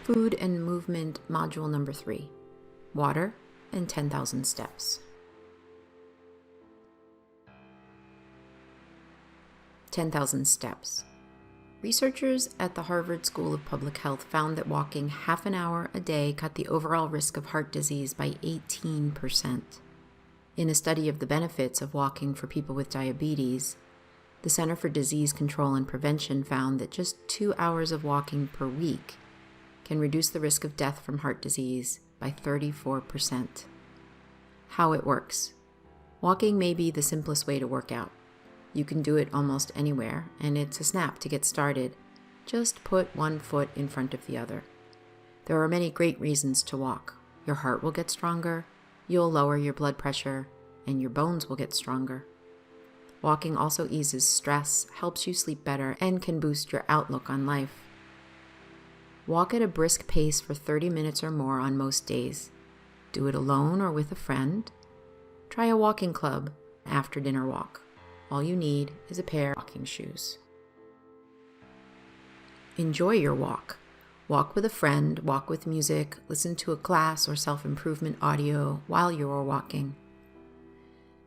Food and movement module number 3, water and 10,000 steps. 10,000 steps. Researchers at the Harvard School of Public Health found that walking half an hour a day cut the overall risk of heart disease by 18%. In a study of the benefits of walking for people with diabetes, the Center for Disease Control and Prevention found that just 2 hours of walking per week can reduce the risk of death from heart disease by 34%. How it works. Walking may be the simplest way to work out. You can do it almost anywhere, and it's a snap to get started. Just put one foot in front of the other. There are many great reasons to walk. Your heart will get stronger, you'll lower your blood pressure, and your bones will get stronger. Walking also eases stress, helps you sleep better, and can boost your outlook on life. Walk at a brisk pace for 30 minutes or more on most days. Do it alone or with a friend. Try a walking club after dinner walk. All you need is a pair of walking shoes. Enjoy your walk. Walk with a friend, walk with music, listen to a class or self-improvement audio while you are walking.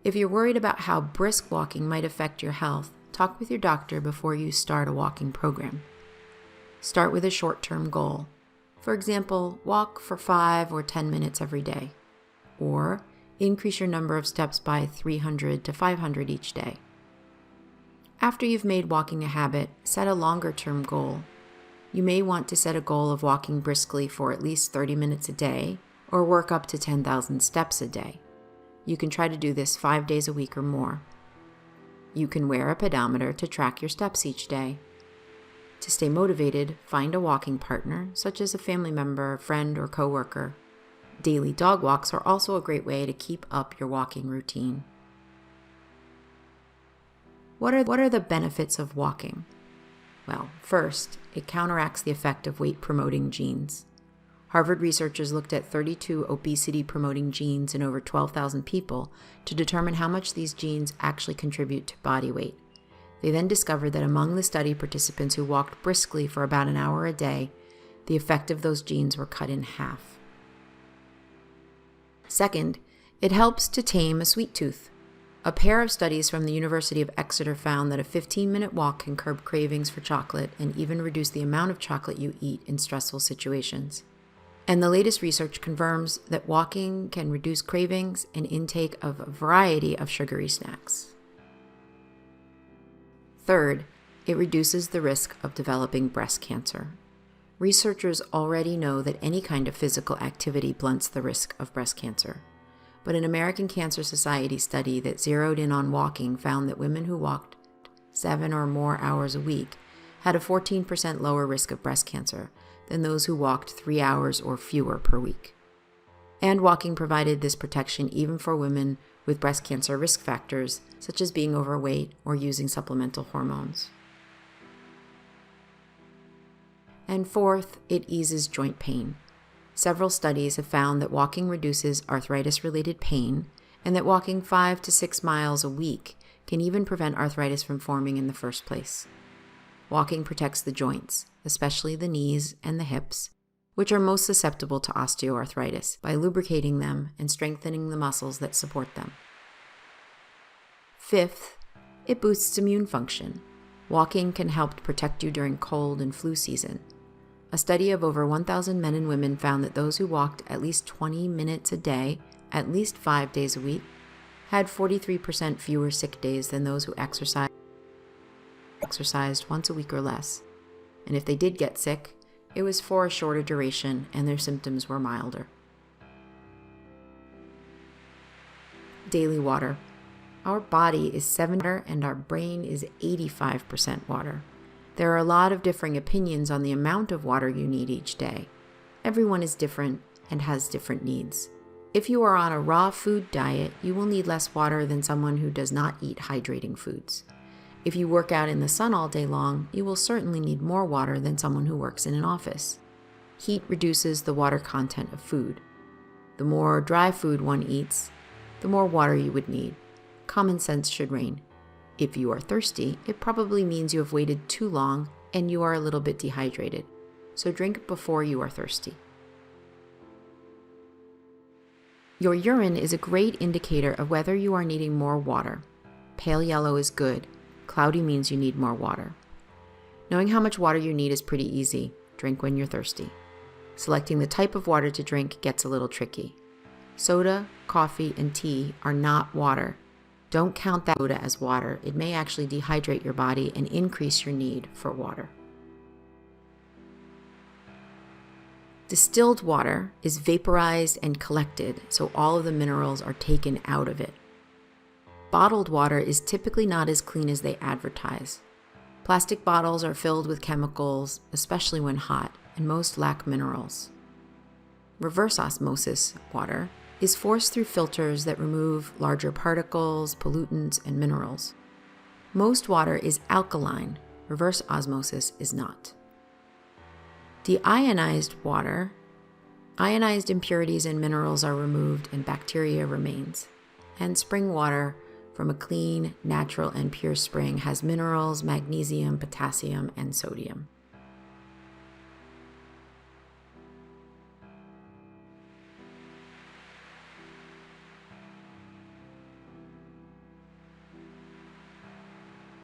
If you're worried about how brisk walking might affect your health, talk with your doctor before you start a walking program. Start with a short-term goal. For example, walk for 5 or 10 minutes every day. Or increase your number of steps by 300 to 500 each day. After you've made walking a habit, set a longer-term goal. You may want to set a goal of walking briskly for at least 30 minutes a day, or work up to 10,000 steps a day. You can try to do this 5 days a week or more. You can wear a pedometer to track your steps each day. To stay motivated, find a walking partner, such as a family member, friend, or coworker. Daily dog walks are also a great way to keep up your walking routine. What are the benefits of walking? Well, first, it counteracts the effect of weight-promoting genes. Harvard researchers looked at 32 obesity-promoting genes in over 12,000 people to determine how much these genes actually contribute to body weight. They then discovered that among the study participants who walked briskly for about an hour a day, the effect of those genes were cut in half. Second, it helps to tame a sweet tooth. A pair of studies from the University of Exeter found that a 15-minute walk can curb cravings for chocolate and even reduce the amount of chocolate you eat in stressful situations. And the latest research confirms that walking can reduce cravings and intake of a variety of sugary snacks. Third, it reduces the risk of developing breast cancer. Researchers already know that any kind of physical activity blunts the risk of breast cancer. But an American Cancer Society study that zeroed in on walking found that women who walked 7 or more hours a week had a 14% lower risk of breast cancer than those who walked 3 hours or fewer per week. And walking provided this protection even for women with breast cancer risk factors, such as being overweight or using supplemental hormones. And fourth, it eases joint pain. Several studies have found that walking reduces arthritis-related pain, and that walking 5 to 6 miles a week can even prevent arthritis from forming in the first place. Walking protects the joints, especially the knees and the hips, which are most susceptible to osteoarthritis, by lubricating them and strengthening the muscles that support them. Fifth, it boosts immune function. Walking can help protect you during cold and flu season. A study of over 1,000 men and women found that those who walked at least 20 minutes a day, at least 5 days a week, had 43% fewer sick days than those who exercised once a week or less. And if they did get sick, it was for a shorter duration and their symptoms were milder. Daily water. Our body is 70% water and our brain is 85% water. There are a lot of differing opinions on the amount of water you need each day. Everyone is different and has different needs. If you are on a raw food diet, you will need less water than someone who does not eat hydrating foods. If you work out in the sun all day long, you will certainly need more water than someone who works in an office. Heat reduces the water content of food. The more dry food one eats, the more water you would need. Common sense should reign. If you are thirsty, it probably means you have waited too long and you are a little bit dehydrated. so drink before you are thirsty. Your urine is a great indicator of whether you are needing more water. Pale yellow is good. Cloudy means you need more water. Knowing how much water you need is pretty easy. Drink when you're thirsty. Selecting the type of water to drink gets a little tricky. Soda, coffee, and tea are not water. Don't count that soda as water. It may actually dehydrate your body and increase your need for water. Distilled water is vaporized and collected, so all of the minerals are taken out of it. Bottled water is typically not as clean as they advertise. Plastic bottles are filled with chemicals, especially when hot, and most lack minerals. Reverse osmosis water is forced through filters that remove larger particles, pollutants, and minerals. Most water is alkaline. Reverse osmosis is not. Deionized water, ionized impurities and minerals are removed and bacteria remains. And spring water from a clean, natural, and pure spring has minerals, magnesium, potassium, and sodium.